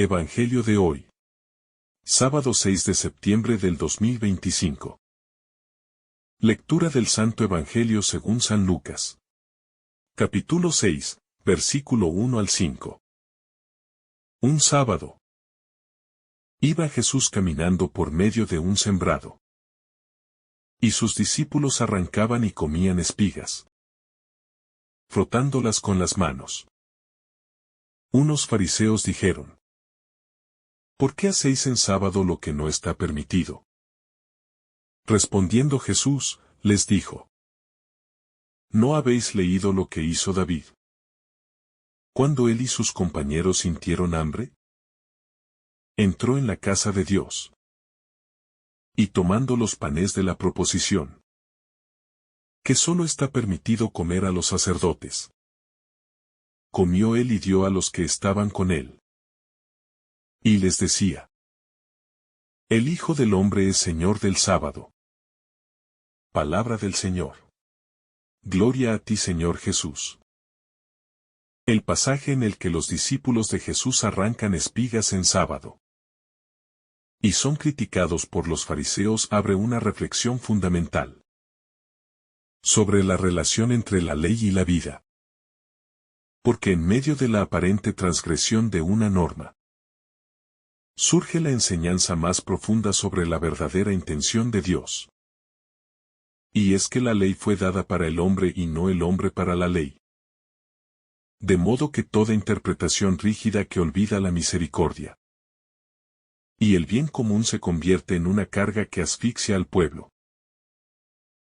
Evangelio de hoy. Sábado 6 de septiembre del 2025. Lectura del Santo Evangelio según San Lucas. Capítulo 6, versículo 1 al 5. Un sábado. Iba Jesús caminando por medio de un sembrado. Y sus discípulos arrancaban y comían espigas, frotándolas con las manos. Unos fariseos dijeron: ¿por qué hacéis en sábado lo que no está permitido? Respondiendo Jesús, les dijo: ¿no habéis leído lo que hizo David cuando él y sus compañeros sintieron hambre? Entró en la casa de Dios y tomando los panes de la proposición, que solo está permitido comer a los sacerdotes, comió él y dio a los que estaban con él. Y les decía: el Hijo del Hombre es Señor del sábado. Palabra del Señor. Gloria a ti, Señor Jesús. El pasaje en el que los discípulos de Jesús arrancan espigas en sábado y son criticados por los fariseos abre una reflexión fundamental sobre la relación entre la ley y la vida. Porque en medio de la aparente transgresión de una norma, surge la enseñanza más profunda sobre la verdadera intención de Dios. Y es que la ley fue dada para el hombre y no el hombre para la ley. De modo que toda interpretación rígida que olvida la misericordia y el bien común se convierte en una carga que asfixia al pueblo.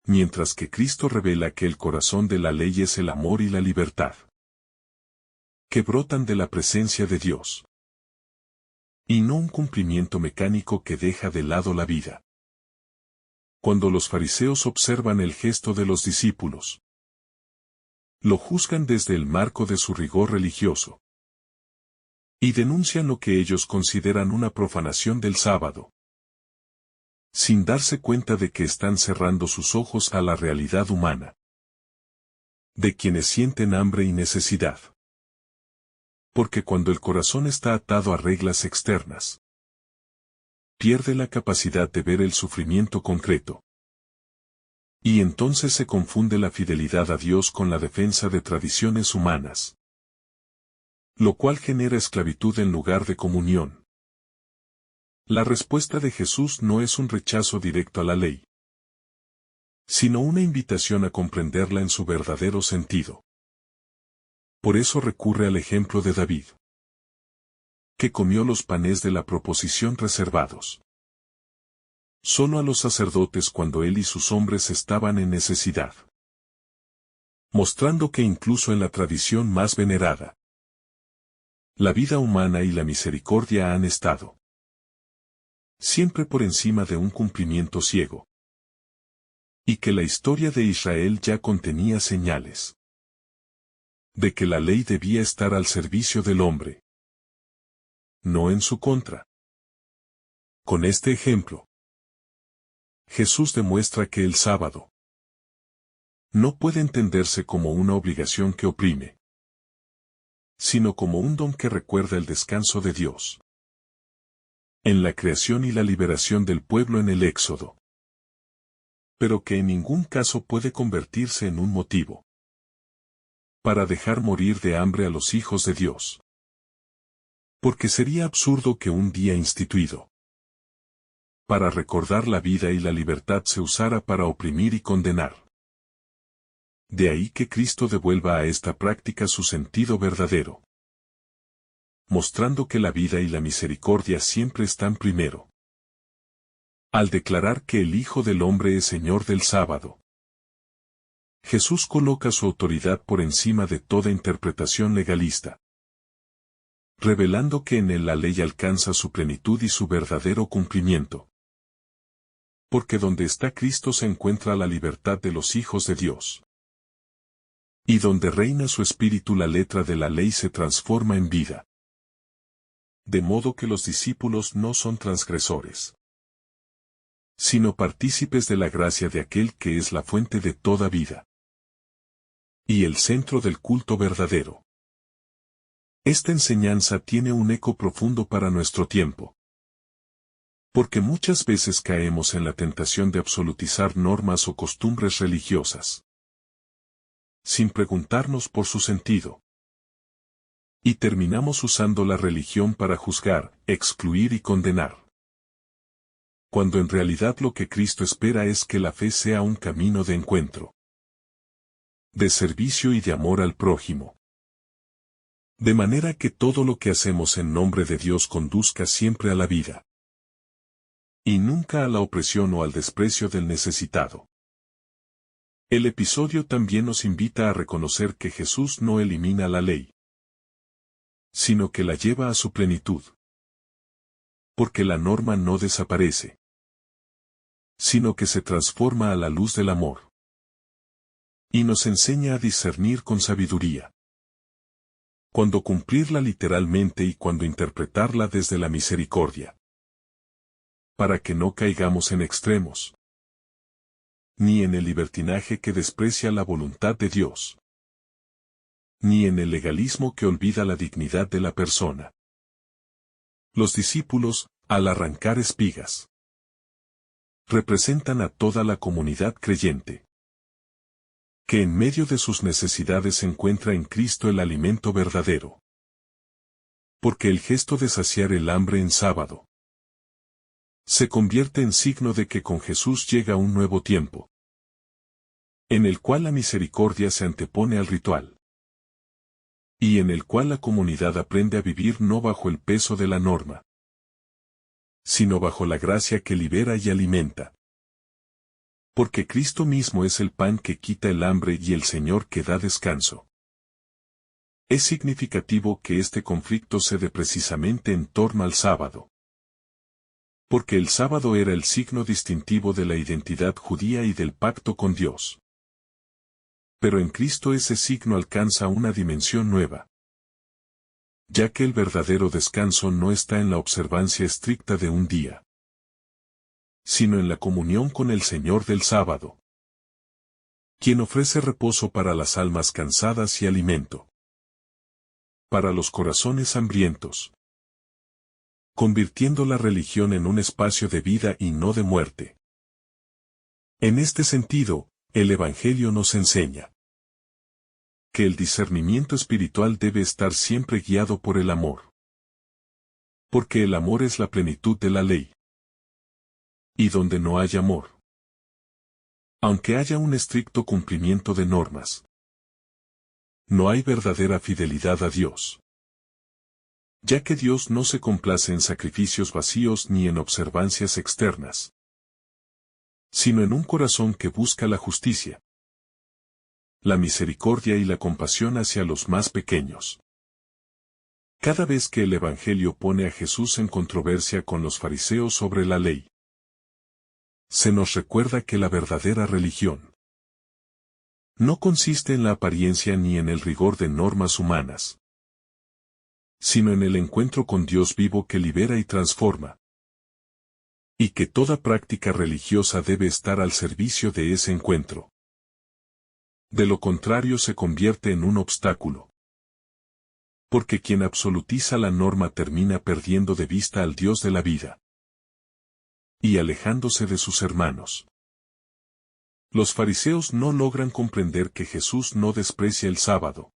Mientras que Cristo revela que el corazón de la ley es el amor y la libertad, que brotan de la presencia de Dios, y no un cumplimiento mecánico que deja de lado la vida. Cuando los fariseos observan el gesto de los discípulos, lo juzgan desde el marco de su rigor religioso y denuncian lo que ellos consideran una profanación del sábado, sin darse cuenta de que están cerrando sus ojos a la realidad humana de quienes sienten hambre y necesidad. Porque cuando el corazón está atado a reglas externas, pierde la capacidad de ver el sufrimiento concreto. Y entonces se confunde la fidelidad a Dios con la defensa de tradiciones humanas, lo cual genera esclavitud en lugar de comunión. La respuesta de Jesús no es un rechazo directo a la ley, sino una invitación a comprenderla en su verdadero sentido. Por eso recurre al ejemplo de David, que comió los panes de la proposición reservados solo a los sacerdotes cuando él y sus hombres estaban en necesidad, mostrando que incluso en la tradición más venerada, la vida humana y la misericordia han estado siempre por encima de un cumplimiento ciego, y que la historia de Israel ya contenía señales de que la ley debía estar al servicio del hombre, no en su contra. Con este ejemplo, Jesús demuestra que el sábado no puede entenderse como una obligación que oprime, sino como un don que recuerda el descanso de Dios en la creación y la liberación del pueblo en el Éxodo, pero que en ningún caso puede convertirse en un motivo para dejar morir de hambre a los hijos de Dios. Porque sería absurdo que un día instituido para recordar la vida y la libertad se usara para oprimir y condenar. De ahí que Cristo devuelva a esta práctica su sentido verdadero, mostrando que la vida y la misericordia siempre están primero, al declarar que el Hijo del Hombre es Señor del sábado. Jesús coloca su autoridad por encima de toda interpretación legalista, revelando que en él la ley alcanza su plenitud y su verdadero cumplimiento. Porque donde está Cristo se encuentra la libertad de los hijos de Dios. Y donde reina su espíritu la letra de la ley se transforma en vida. De modo que los discípulos no son transgresores, sino partícipes de la gracia de aquel que es la fuente de toda vida y el centro del culto verdadero. Esta enseñanza tiene un eco profundo para nuestro tiempo. Porque muchas veces caemos en la tentación de absolutizar normas o costumbres religiosas, sin preguntarnos por su sentido. Y terminamos usando la religión para juzgar, excluir y condenar. Cuando en realidad lo que Cristo espera es que la fe sea un camino de encuentro, de servicio y de amor al prójimo. De manera que todo lo que hacemos en nombre de Dios conduzca siempre a la vida, y nunca a la opresión o al desprecio del necesitado. El episodio también nos invita a reconocer que Jesús no elimina la ley, sino que la lleva a su plenitud. Porque la norma no desaparece, sino que se transforma a la luz del amor. Y nos enseña a discernir con sabiduría. Cuando cumplirla literalmente y cuando interpretarla desde la misericordia. Para que no caigamos en extremos, ni en el libertinaje que desprecia la voluntad de Dios, ni en el legalismo que olvida la dignidad de la persona. Los discípulos, al arrancar espigas, representan a toda la comunidad creyente, que en medio de sus necesidades encuentra en Cristo el alimento verdadero. Porque el gesto de saciar el hambre en sábado se convierte en signo de que con Jesús llega un nuevo tiempo, en el cual la misericordia se antepone al ritual, y en el cual la comunidad aprende a vivir no bajo el peso de la norma, sino bajo la gracia que libera y alimenta. Porque Cristo mismo es el pan que quita el hambre y el Señor que da descanso. Es significativo que este conflicto se dé precisamente en torno al sábado. Porque el sábado era el signo distintivo de la identidad judía y del pacto con Dios. Pero en Cristo ese signo alcanza una dimensión nueva, ya que el verdadero descanso no está en la observancia estricta de un día, sino en la comunión con el Señor del sábado, quien ofrece reposo para las almas cansadas y alimento para los corazones hambrientos, convirtiendo la religión en un espacio de vida y no de muerte. En este sentido, el Evangelio nos enseña que el discernimiento espiritual debe estar siempre guiado por el amor. Porque el amor es la plenitud de la ley. Y donde no hay amor, aunque haya un estricto cumplimiento de normas, no hay verdadera fidelidad a Dios. Ya que Dios no se complace en sacrificios vacíos ni en observancias externas, sino en un corazón que busca la justicia, la misericordia y la compasión hacia los más pequeños. Cada vez que el Evangelio pone a Jesús en controversia con los fariseos sobre la ley, se nos recuerda que la verdadera religión no consiste en la apariencia ni en el rigor de normas humanas, sino en el encuentro con Dios vivo que libera y transforma. Y que toda práctica religiosa debe estar al servicio de ese encuentro. De lo contrario se convierte en un obstáculo. Porque quien absolutiza la norma termina perdiendo de vista al Dios de la vida, y alejándose de sus hermanos. Los fariseos no logran comprender que Jesús no desprecia el sábado,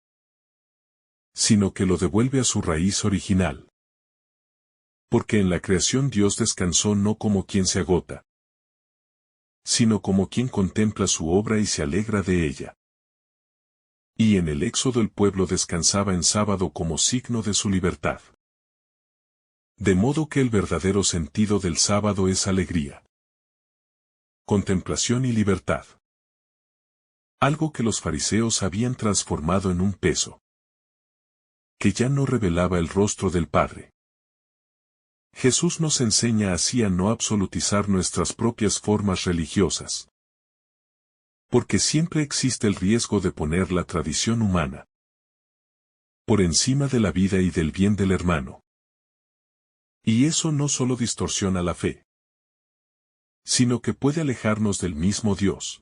sino que lo devuelve a su raíz original. Porque en la creación Dios descansó no como quien se agota, sino como quien contempla su obra y se alegra de ella. Y en el Éxodo el pueblo descansaba en sábado como signo de su libertad. De modo que el verdadero sentido del sábado es alegría, contemplación y libertad. Algo que los fariseos habían transformado en un peso, que ya no revelaba el rostro del Padre. Jesús nos enseña así a no absolutizar nuestras propias formas religiosas. Porque siempre existe el riesgo de poner la tradición humana por encima de la vida y del bien del hermano. Y eso no solo distorsiona la fe, sino que puede alejarnos del mismo Dios.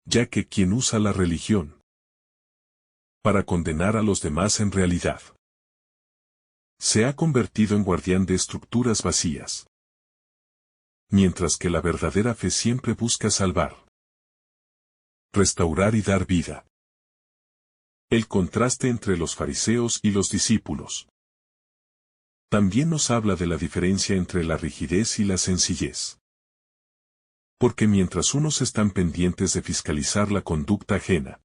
Ya que quien usa la religión para condenar a los demás en realidad se ha convertido en guardián de estructuras vacías. Mientras que la verdadera fe siempre busca salvar, restaurar y dar vida. El contraste entre los fariseos y los discípulos también nos habla de la diferencia entre la rigidez y la sencillez. Porque mientras unos están pendientes de fiscalizar la conducta ajena,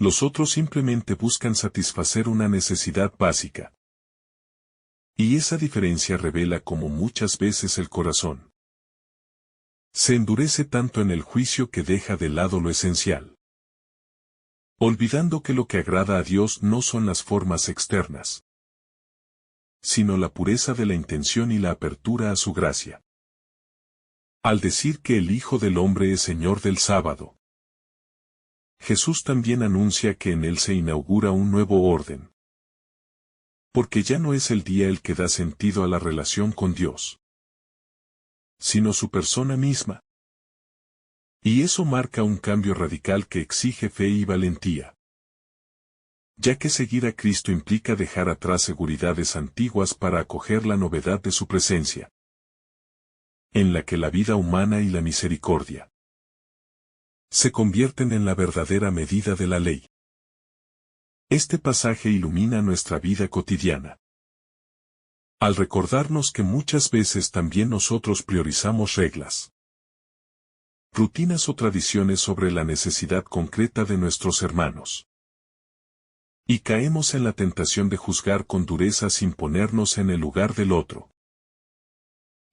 los otros simplemente buscan satisfacer una necesidad básica. Y esa diferencia revela cómo muchas veces el corazón se endurece tanto en el juicio que deja de lado lo esencial, olvidando que lo que agrada a Dios no son las formas externas, sino la pureza de la intención y la apertura a su gracia. Al decir que el Hijo del Hombre es Señor del sábado, Jesús también anuncia que en él se inaugura un nuevo orden. Porque ya no es el día el que da sentido a la relación con Dios, sino su persona misma. Y eso marca un cambio radical que exige fe y valentía. Ya que seguir a Cristo implica dejar atrás seguridades antiguas para acoger la novedad de su presencia, en la que la vida humana y la misericordia se convierten en la verdadera medida de la ley. Este pasaje ilumina nuestra vida cotidiana, al recordarnos que muchas veces también nosotros priorizamos reglas, rutinas o tradiciones sobre la necesidad concreta de nuestros hermanos. Y caemos en la tentación de juzgar con dureza sin ponernos en el lugar del otro.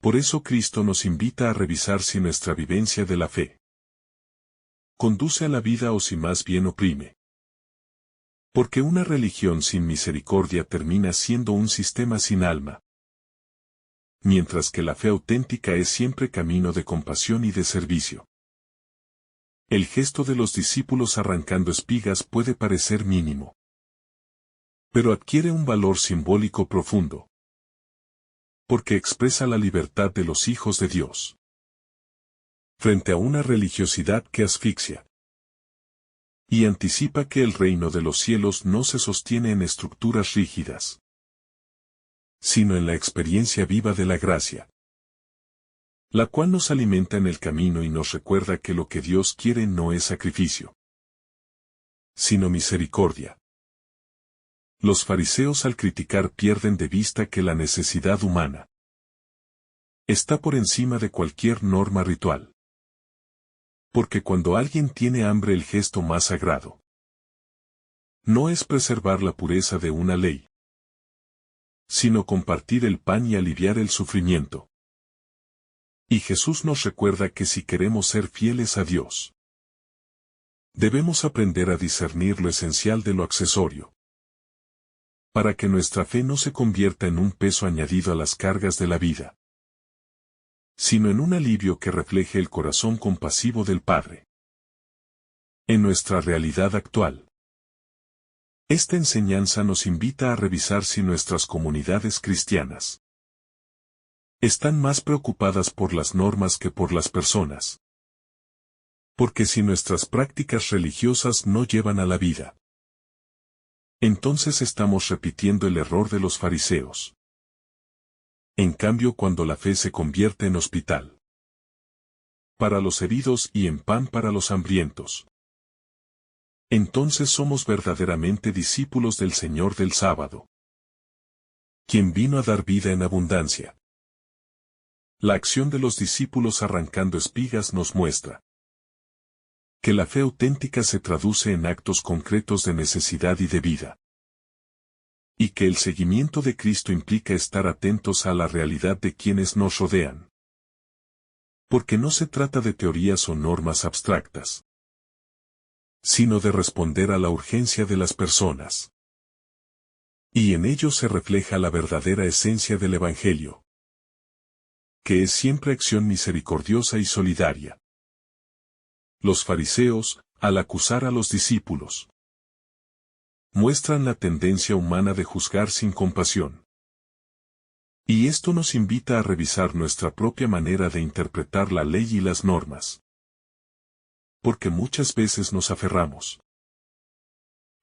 Por eso Cristo nos invita a revisar si nuestra vivencia de la fe conduce a la vida o si más bien oprime. Porque una religión sin misericordia termina siendo un sistema sin alma, mientras que la fe auténtica es siempre camino de compasión y de servicio. El gesto de los discípulos arrancando espigas puede parecer mínimo, pero adquiere un valor simbólico profundo, porque expresa la libertad de los hijos de Dios frente a una religiosidad que asfixia y anticipa que el reino de los cielos no se sostiene en estructuras rígidas, sino en la experiencia viva de la gracia, la cual nos alimenta en el camino y nos recuerda que lo que Dios quiere no es sacrificio, sino misericordia. Los fariseos al criticar pierden de vista que la necesidad humana está por encima de cualquier norma ritual. Porque cuando alguien tiene hambre el gesto más sagrado no es preservar la pureza de una ley, sino compartir el pan y aliviar el sufrimiento. Y Jesús nos recuerda que si queremos ser fieles a Dios, debemos aprender a discernir lo esencial de lo accesorio, para que nuestra fe no se convierta en un peso añadido a las cargas de la vida, sino en un alivio que refleje el corazón compasivo del Padre. En nuestra realidad actual, esta enseñanza nos invita a revisar si nuestras comunidades cristianas están más preocupadas por las normas que por las personas. Porque si nuestras prácticas religiosas no llevan a la vida, entonces estamos repitiendo el error de los fariseos. En cambio, cuando la fe se convierte en hospital para los heridos y en pan para los hambrientos, entonces somos verdaderamente discípulos del Señor del sábado, quien vino a dar vida en abundancia. La acción de los discípulos arrancando espigas nos muestra que la fe auténtica se traduce en actos concretos de necesidad y de vida, y que el seguimiento de Cristo implica estar atentos a la realidad de quienes nos rodean. Porque no se trata de teorías o normas abstractas, sino de responder a la urgencia de las personas. Y en ello se refleja la verdadera esencia del Evangelio, que es siempre acción misericordiosa y solidaria. Los fariseos, al acusar a los discípulos, muestran la tendencia humana de juzgar sin compasión. Y esto nos invita a revisar nuestra propia manera de interpretar la ley y las normas. Porque muchas veces nos aferramos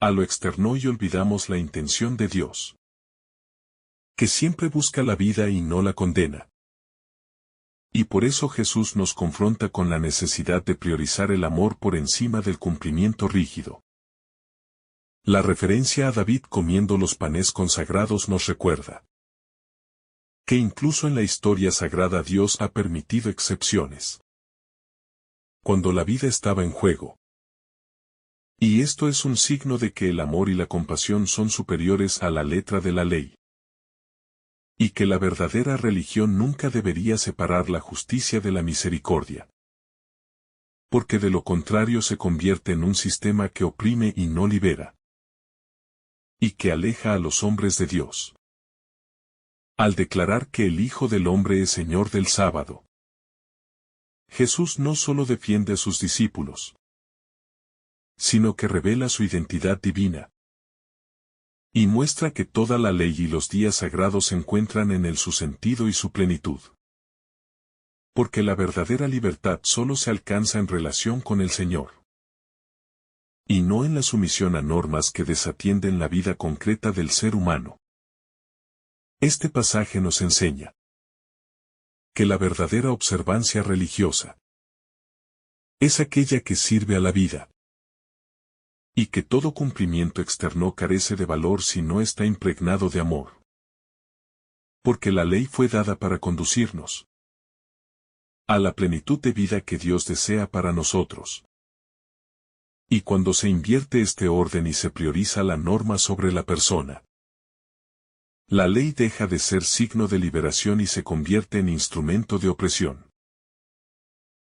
a lo externo y olvidamos la intención de Dios, que siempre busca la vida y no la condena. Y por eso Jesús nos confronta con la necesidad de priorizar el amor por encima del cumplimiento rígido. La referencia a David comiendo los panes consagrados nos recuerda que incluso en la historia sagrada Dios ha permitido excepciones cuando la vida estaba en juego. Y esto es un signo de que el amor y la compasión son superiores a la letra de la ley. Y que la verdadera religión nunca debería separar la justicia de la misericordia. Porque de lo contrario se convierte en un sistema que oprime y no libera. Y que aleja a los hombres de Dios. Al declarar que el Hijo del Hombre es Señor del sábado, Jesús no solo defiende a sus discípulos, sino que revela su identidad divina. Y muestra que toda la ley y los días sagrados se encuentran en él su sentido y su plenitud. Porque la verdadera libertad solo se alcanza en relación con el Señor. Y no en la sumisión a normas que desatienden la vida concreta del ser humano. Este pasaje nos enseña que la verdadera observancia religiosa es aquella que sirve a la vida. Y que todo cumplimiento externo carece de valor si no está impregnado de amor. Porque la ley fue dada para conducirnos a la plenitud de vida que Dios desea para nosotros. Y cuando se invierte este orden y se prioriza la norma sobre la persona, la ley deja de ser signo de liberación y se convierte en instrumento de opresión.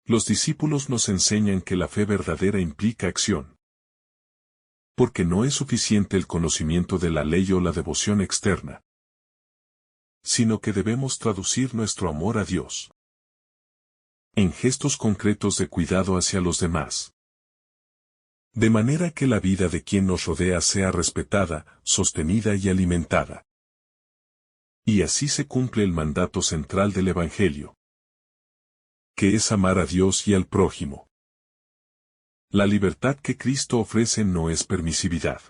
Los discípulos nos enseñan que la fe verdadera implica acción. Porque no es suficiente el conocimiento de la ley o la devoción externa, sino que debemos traducir nuestro amor a Dios en gestos concretos de cuidado hacia los demás. De manera que la vida de quien nos rodea sea respetada, sostenida y alimentada. Y así se cumple el mandato central del Evangelio, que es amar a Dios y al prójimo. La libertad que Cristo ofrece no es permisividad,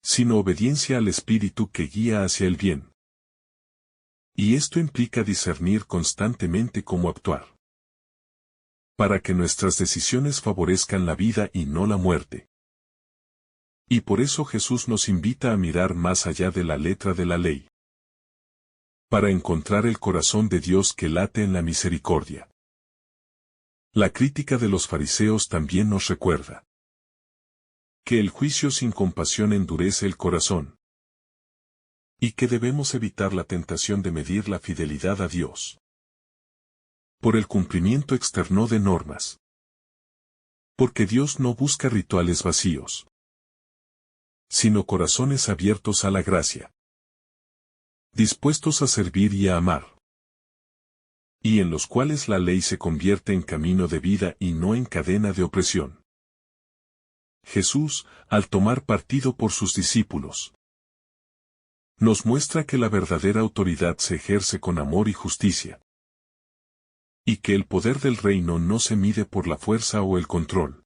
sino obediencia al Espíritu que guía hacia el bien. Y esto implica discernir constantemente cómo actuar, para que nuestras decisiones favorezcan la vida y no la muerte. Y por eso Jesús nos invita a mirar más allá de la letra de la ley, para encontrar el corazón de Dios que late en la misericordia. La crítica de los fariseos también nos recuerda que el juicio sin compasión endurece el corazón, y que debemos evitar la tentación de medir la fidelidad a Dios por el cumplimiento externo de normas. Porque Dios no busca rituales vacíos, sino corazones abiertos a la gracia, dispuestos a servir y a amar, y en los cuales la ley se convierte en camino de vida y no en cadena de opresión. Jesús, al tomar partido por sus discípulos, nos muestra que la verdadera autoridad se ejerce con amor y justicia, y que el poder del reino no se mide por la fuerza o el control,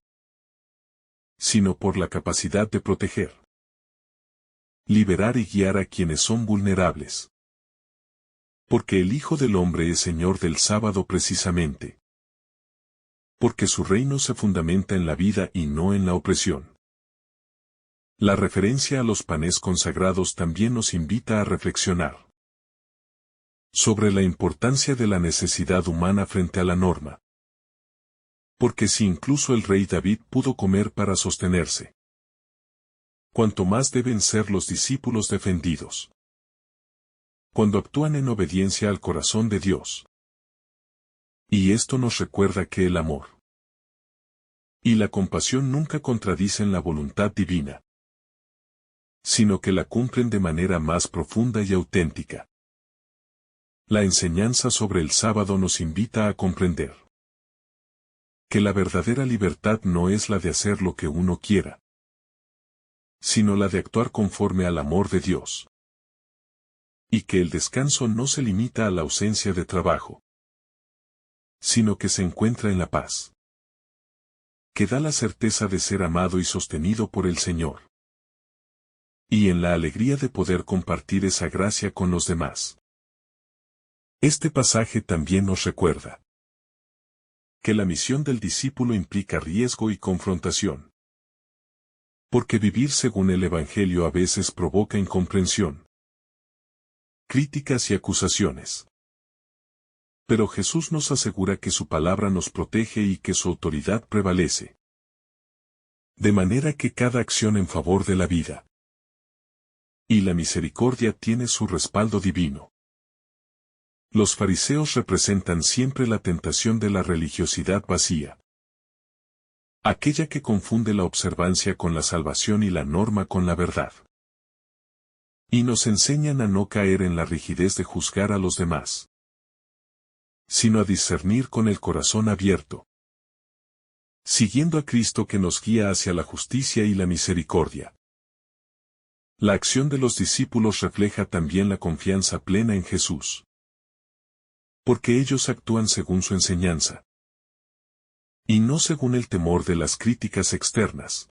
sino por la capacidad de proteger, liberar y guiar a quienes son vulnerables. Porque el Hijo del Hombre es Señor del sábado precisamente. Porque su reino se fundamenta en la vida y no en la opresión. La referencia a los panes consagrados también nos invita a reflexionar sobre la importancia de la necesidad humana frente a la norma. Porque si incluso el rey David pudo comer para sostenerse, cuanto más deben ser los discípulos defendidos cuando actúan en obediencia al corazón de Dios. Y esto nos recuerda que el amor y la compasión nunca contradicen la voluntad divina, sino que la cumplen de manera más profunda y auténtica. La enseñanza sobre el sábado nos invita a comprender que la verdadera libertad no es la de hacer lo que uno quiera, sino la de actuar conforme al amor de Dios. Y que el descanso no se limita a la ausencia de trabajo, sino que se encuentra en la paz que da la certeza de ser amado y sostenido por el Señor. Y en la alegría de poder compartir esa gracia con los demás. Este pasaje también nos recuerda que la misión del discípulo implica riesgo y confrontación. Porque vivir según el Evangelio a veces provoca incomprensión, críticas y acusaciones. Pero Jesús nos asegura que su palabra nos protege y que su autoridad prevalece. De manera que cada acción en favor de la vida y la misericordia tiene su respaldo divino. Los fariseos representan siempre la tentación de la religiosidad vacía. Aquella que confunde la observancia con la salvación y la norma con la verdad. Y nos enseñan a no caer en la rigidez de juzgar a los demás, sino a discernir con el corazón abierto, siguiendo a Cristo que nos guía hacia la justicia y la misericordia. La acción de los discípulos refleja también la confianza plena en Jesús. Porque ellos actúan según su enseñanza, y no según el temor de las críticas externas.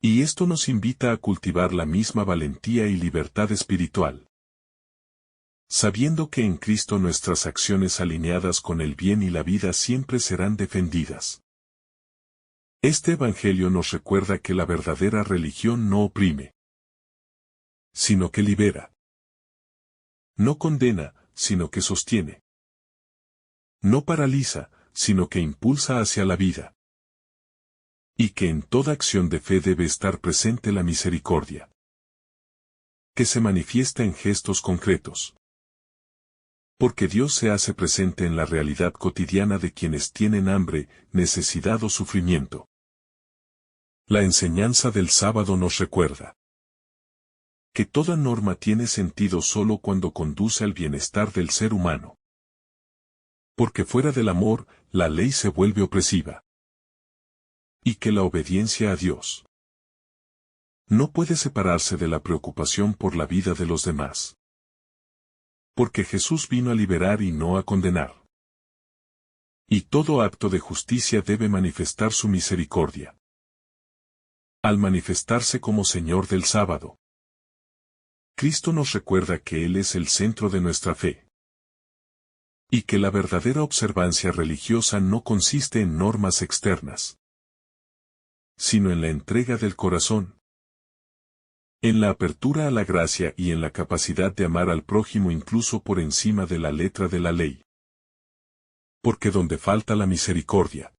Y esto nos invita a cultivar la misma valentía y libertad espiritual, sabiendo que en Cristo nuestras acciones alineadas con el bien y la vida siempre serán defendidas. Este Evangelio nos recuerda que la verdadera religión no oprime, sino que libera. No condena, sino que sostiene. No paraliza, sino que impulsa hacia la vida. Y que en toda acción de fe debe estar presente la misericordia, que se manifiesta en gestos concretos. Porque Dios se hace presente en la realidad cotidiana de quienes tienen hambre, necesidad o sufrimiento. La enseñanza del sábado nos recuerda que toda norma tiene sentido solo cuando conduce al bienestar del ser humano. Porque fuera del amor, la ley se vuelve opresiva. Y que la obediencia a Dios no puede separarse de la preocupación por la vida de los demás. Porque Jesús vino a liberar y no a condenar. Y todo acto de justicia debe manifestar su misericordia. Al manifestarse como Señor del sábado, Cristo nos recuerda que Él es el centro de nuestra fe. Y que la verdadera observancia religiosa no consiste en normas externas, sino en la entrega del corazón, en la apertura a la gracia y en la capacidad de amar al prójimo incluso por encima de la letra de la ley. Porque donde falta la misericordia,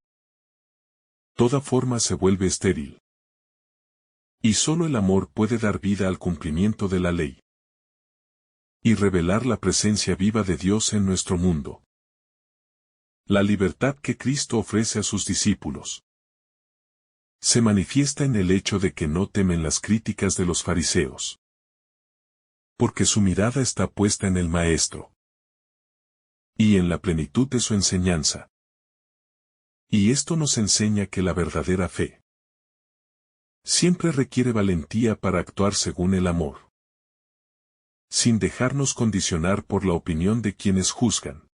toda forma se vuelve estéril. Y solo el amor puede dar vida al cumplimiento de la ley y revelar la presencia viva de Dios en nuestro mundo. La libertad que Cristo ofrece a sus discípulos se manifiesta en el hecho de que no temen las críticas de los fariseos. Porque su mirada está puesta en el Maestro y en la plenitud de su enseñanza. Y esto nos enseña que la verdadera fe siempre requiere valentía para actuar según el amor, sin dejarnos condicionar por la opinión de quienes juzgan,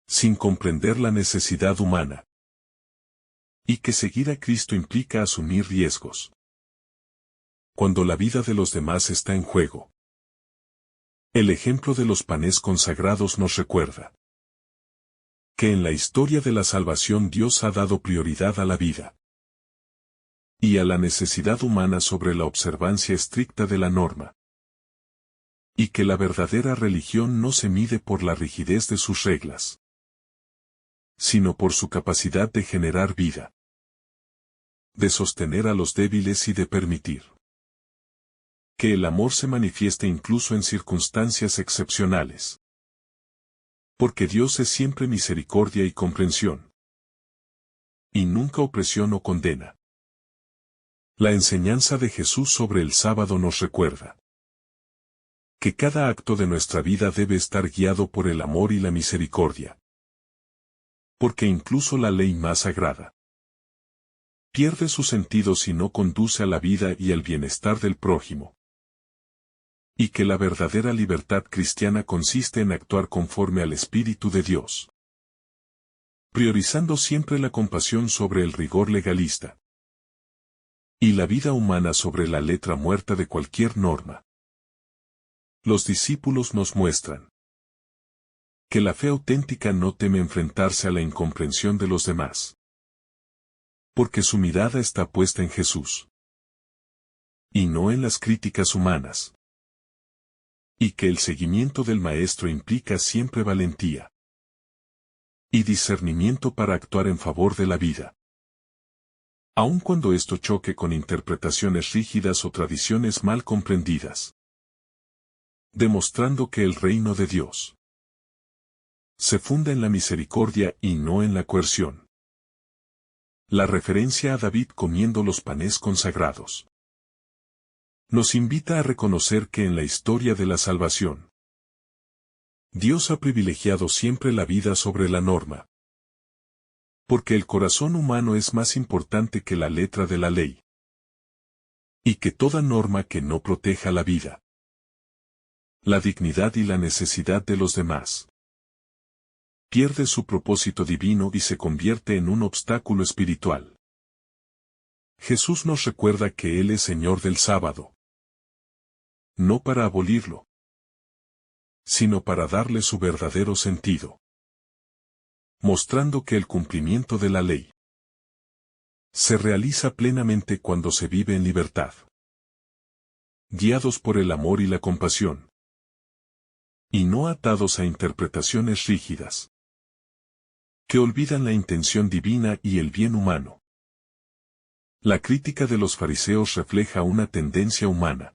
sin comprender la necesidad humana, y que seguir a Cristo implica asumir riesgos. Cuando la vida de los demás está en juego. El ejemplo de los panes consagrados nos recuerda que en la historia de la salvación Dios ha dado prioridad a la vida y a la necesidad humana sobre la observancia estricta de la norma. Y que la verdadera religión no se mide por la rigidez de sus reglas, sino por su capacidad de generar vida, de sostener a los débiles y de permitir que el amor se manifieste incluso en circunstancias excepcionales. Porque Dios es siempre misericordia y comprensión, y nunca opresión o condena. La enseñanza de Jesús sobre el sábado nos recuerda que cada acto de nuestra vida debe estar guiado por el amor y la misericordia. Porque incluso la ley más sagrada pierde su sentido si no conduce a la vida y al bienestar del prójimo. Y que la verdadera libertad cristiana consiste en actuar conforme al Espíritu de Dios, priorizando siempre la compasión sobre el rigor legalista y la vida humana sobre la letra muerta de cualquier norma. Los discípulos nos muestran que la fe auténtica no teme enfrentarse a la incomprensión de los demás, porque su mirada está puesta en Jesús y no en las críticas humanas, y que el seguimiento del Maestro implica siempre valentía y discernimiento para actuar en favor de la vida, aun cuando esto choque con interpretaciones rígidas o tradiciones mal comprendidas, demostrando que el reino de Dios se funda en la misericordia y no en la coerción. La referencia a David comiendo los panes consagrados nos invita a reconocer que en la historia de la salvación, Dios ha privilegiado siempre la vida sobre la norma, porque el corazón humano es más importante que la letra de la ley, y que toda norma que no proteja la vida, la dignidad y la necesidad de los demás, pierde su propósito divino y se convierte en un obstáculo espiritual. Jesús nos recuerda que Él es Señor del sábado, no para abolirlo, sino para darle su verdadero sentido, mostrando que el cumplimiento de la ley se realiza plenamente cuando se vive en libertad, guiados por el amor y la compasión, y no atados a interpretaciones rígidas que olvidan la intención divina y el bien humano. La crítica de los fariseos refleja una tendencia humana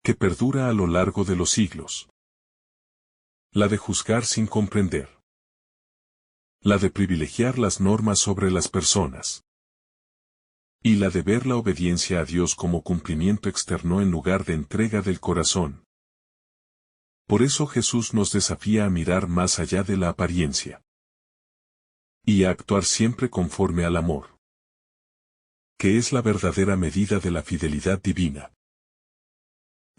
que perdura a lo largo de los siglos. La de juzgar sin comprender. La de privilegiar las normas sobre las personas. Y la de ver la obediencia a Dios como cumplimiento externo en lugar de entrega del corazón. Por eso Jesús nos desafía a mirar más allá de la apariencia y a actuar siempre conforme al amor, que es la verdadera medida de la fidelidad divina.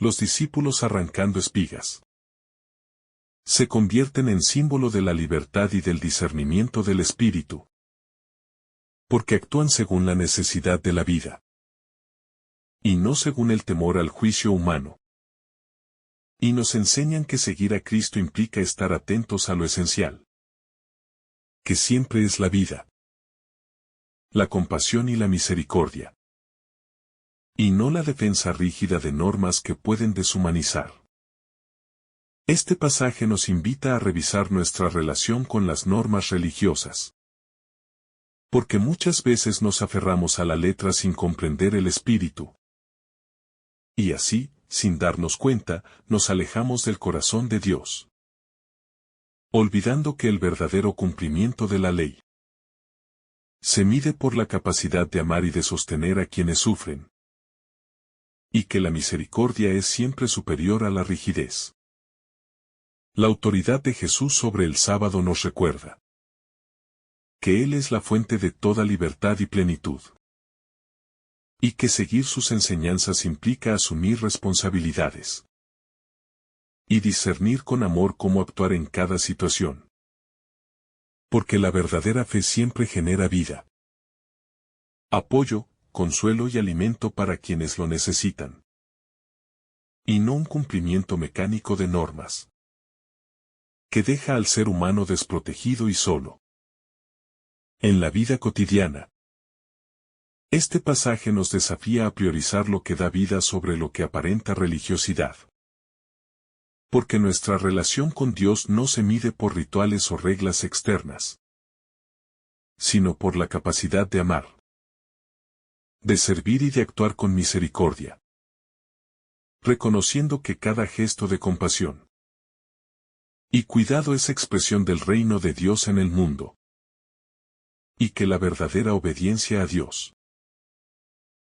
Los discípulos arrancando espigas se convierten en símbolo de la libertad y del discernimiento del Espíritu, porque actúan según la necesidad de la vida, y no según el temor al juicio humano. Y nos enseñan que seguir a Cristo implica estar atentos a lo esencial, que siempre es la vida, la compasión y la misericordia, y no la defensa rígida de normas que pueden deshumanizar. Este pasaje nos invita a revisar nuestra relación con las normas religiosas, porque muchas veces nos aferramos a la letra sin comprender el espíritu, y así, sin darnos cuenta, nos alejamos del corazón de Dios, olvidando que el verdadero cumplimiento de la ley se mide por la capacidad de amar y de sostener a quienes sufren, y que la misericordia es siempre superior a la rigidez. La autoridad de Jesús sobre el sábado nos recuerda que Él es la fuente de toda libertad y plenitud, y que seguir sus enseñanzas implica asumir responsabilidades y discernir con amor cómo actuar en cada situación. Porque la verdadera fe siempre genera vida, apoyo, consuelo y alimento para quienes lo necesitan, y no un cumplimiento mecánico de normas que deja al ser humano desprotegido y solo. En la vida cotidiana, este pasaje nos desafía a priorizar lo que da vida sobre lo que aparenta religiosidad. Porque nuestra relación con Dios no se mide por rituales o reglas externas, sino por la capacidad de amar, de servir y de actuar con misericordia, reconociendo que cada gesto de compasión y cuidado es expresión del reino de Dios en el mundo, y que la verdadera obediencia a Dios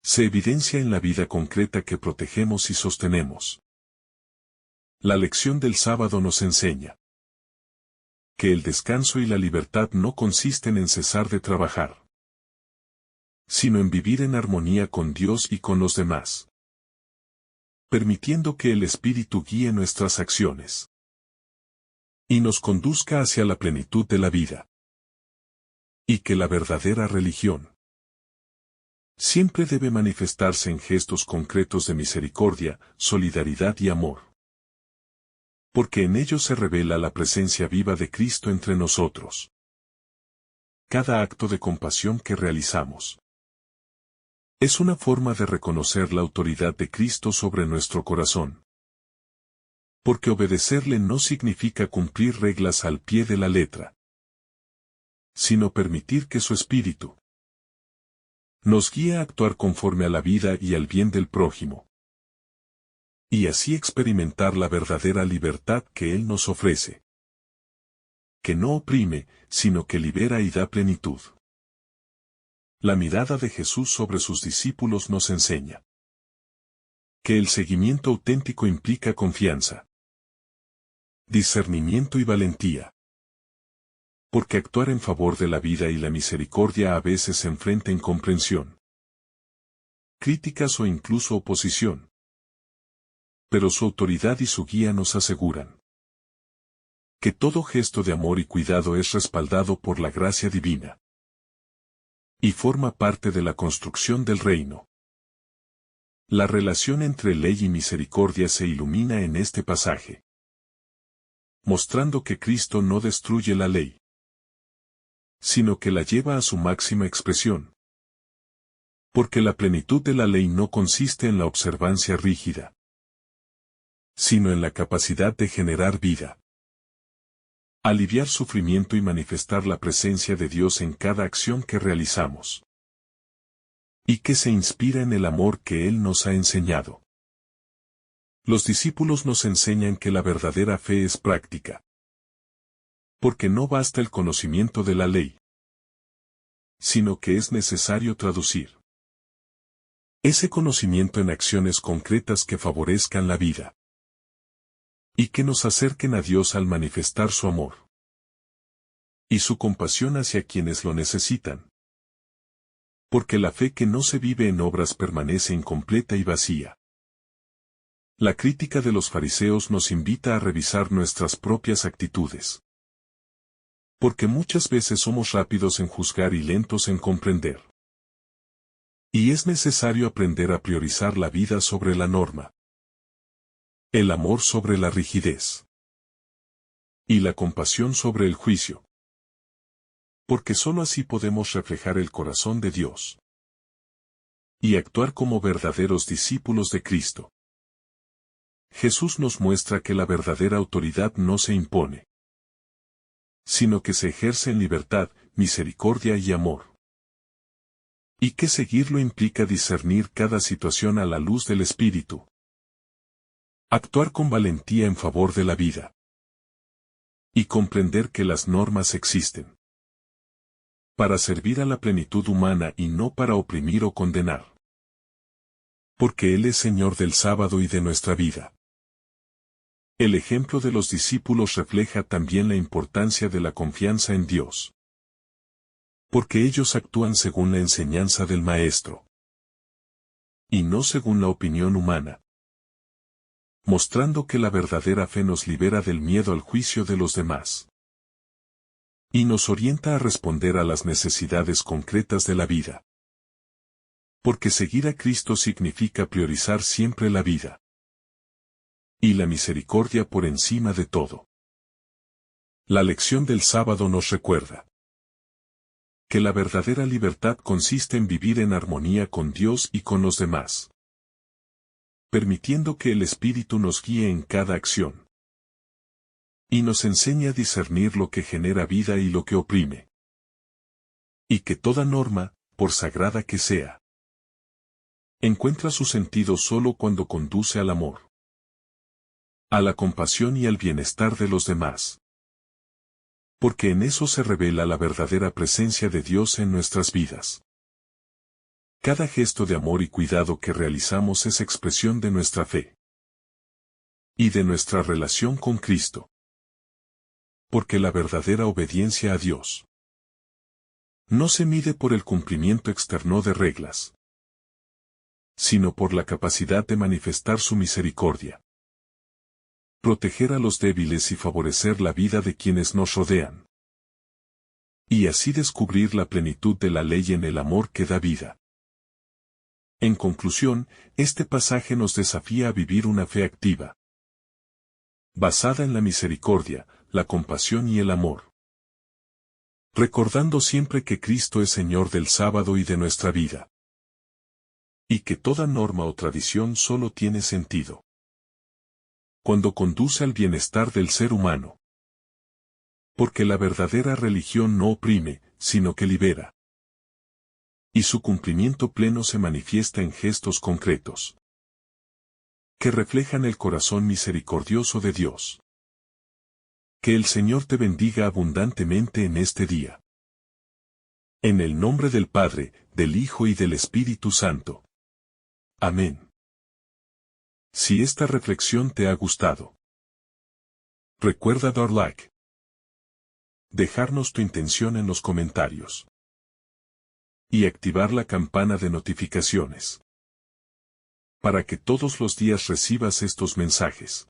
se evidencia en la vida concreta que protegemos y sostenemos. La lección del sábado nos enseña que el descanso y la libertad no consisten en cesar de trabajar, sino en vivir en armonía con Dios y con los demás, permitiendo que el Espíritu guíe nuestras acciones y nos conduzca hacia la plenitud de la vida. Y que la verdadera religión siempre debe manifestarse en gestos concretos de misericordia, solidaridad y amor. Porque en ellos se revela la presencia viva de Cristo entre nosotros. Cada acto de compasión que realizamos es una forma de reconocer la autoridad de Cristo sobre nuestro corazón. Porque obedecerle no significa cumplir reglas al pie de la letra, sino permitir que su espíritu nos guíe a actuar conforme a la vida y al bien del prójimo. Y así experimentar la verdadera libertad que Él nos ofrece. Que no oprime, sino que libera y da plenitud. La mirada de Jesús sobre sus discípulos nos enseña que el seguimiento auténtico implica confianza, discernimiento y valentía. Porque actuar en favor de la vida y la misericordia a veces se enfrenta incomprensión, críticas o incluso oposición. Pero su autoridad y su guía nos aseguran que todo gesto de amor y cuidado es respaldado por la gracia divina y forma parte de la construcción del reino. La relación entre ley y misericordia se ilumina en este pasaje, mostrando que Cristo no destruye la ley, sino que la lleva a su máxima expresión. Porque la plenitud de la ley no consiste en la observancia rígida, sino en la capacidad de generar vida, aliviar sufrimiento y manifestar la presencia de Dios en cada acción que realizamos. Y que se inspira en el amor que Él nos ha enseñado. Los discípulos nos enseñan que la verdadera fe es práctica. Porque no basta el conocimiento de la ley, sino que es necesario traducir ese conocimiento en acciones concretas que favorezcan la vida y que nos acerquen a Dios al manifestar su amor y su compasión hacia quienes lo necesitan. Porque la fe que no se vive en obras permanece incompleta y vacía. La crítica de los fariseos nos invita a revisar nuestras propias actitudes. Porque muchas veces somos rápidos en juzgar y lentos en comprender. Y es necesario aprender a priorizar la vida sobre la norma, el amor sobre la rigidez y la compasión sobre el juicio. Porque sólo así podemos reflejar el corazón de Dios y actuar como verdaderos discípulos de Cristo. Jesús nos muestra que la verdadera autoridad no se impone, sino que se ejerce en libertad, misericordia y amor. Y que seguirlo implica discernir cada situación a la luz del Espíritu. Actuar con valentía en favor de la vida. Y comprender que las normas existen para servir a la plenitud humana y no para oprimir o condenar. Porque Él es Señor del sábado y de nuestra vida. El ejemplo de los discípulos refleja también la importancia de la confianza en Dios. Porque ellos actúan según la enseñanza del Maestro, y no según la opinión humana. Mostrando que la verdadera fe nos libera del miedo al juicio de los demás. Y nos orienta a responder a las necesidades concretas de la vida. Porque seguir a Cristo significa priorizar siempre la vida y la misericordia por encima de todo. La lección del sábado nos recuerda que la verdadera libertad consiste en vivir en armonía con Dios y con los demás, permitiendo que el Espíritu nos guíe en cada acción y nos enseñe a discernir lo que genera vida y lo que oprime. Y que toda norma, por sagrada que sea, encuentra su sentido solo cuando conduce al amor, a la compasión y al bienestar de los demás. Porque en eso se revela la verdadera presencia de Dios en nuestras vidas. Cada gesto de amor y cuidado que realizamos es expresión de nuestra fe y de nuestra relación con Cristo. Porque la verdadera obediencia a Dios no se mide por el cumplimiento externo de reglas, sino por la capacidad de manifestar su misericordia, proteger a los débiles y favorecer la vida de quienes nos rodean. Y así descubrir la plenitud de la ley en el amor que da vida. En conclusión, este pasaje nos desafía a vivir una fe activa, basada en la misericordia, la compasión y el amor. Recordando siempre que Cristo es Señor del sábado y de nuestra vida. Y que toda norma o tradición solo tiene sentido cuando conduce al bienestar del ser humano. Porque la verdadera religión no oprime, sino que libera. Y su cumplimiento pleno se manifiesta en gestos concretos que reflejan el corazón misericordioso de Dios. Que el Señor te bendiga abundantemente en este día. En el nombre del Padre, del Hijo y del Espíritu Santo. Amén. Si esta reflexión te ha gustado, recuerda dar like, dejarnos tu intención en los comentarios y activar la campana de notificaciones para que todos los días recibas estos mensajes.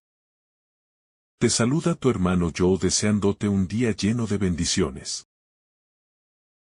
Te saluda tu hermano Joe deseándote un día lleno de bendiciones.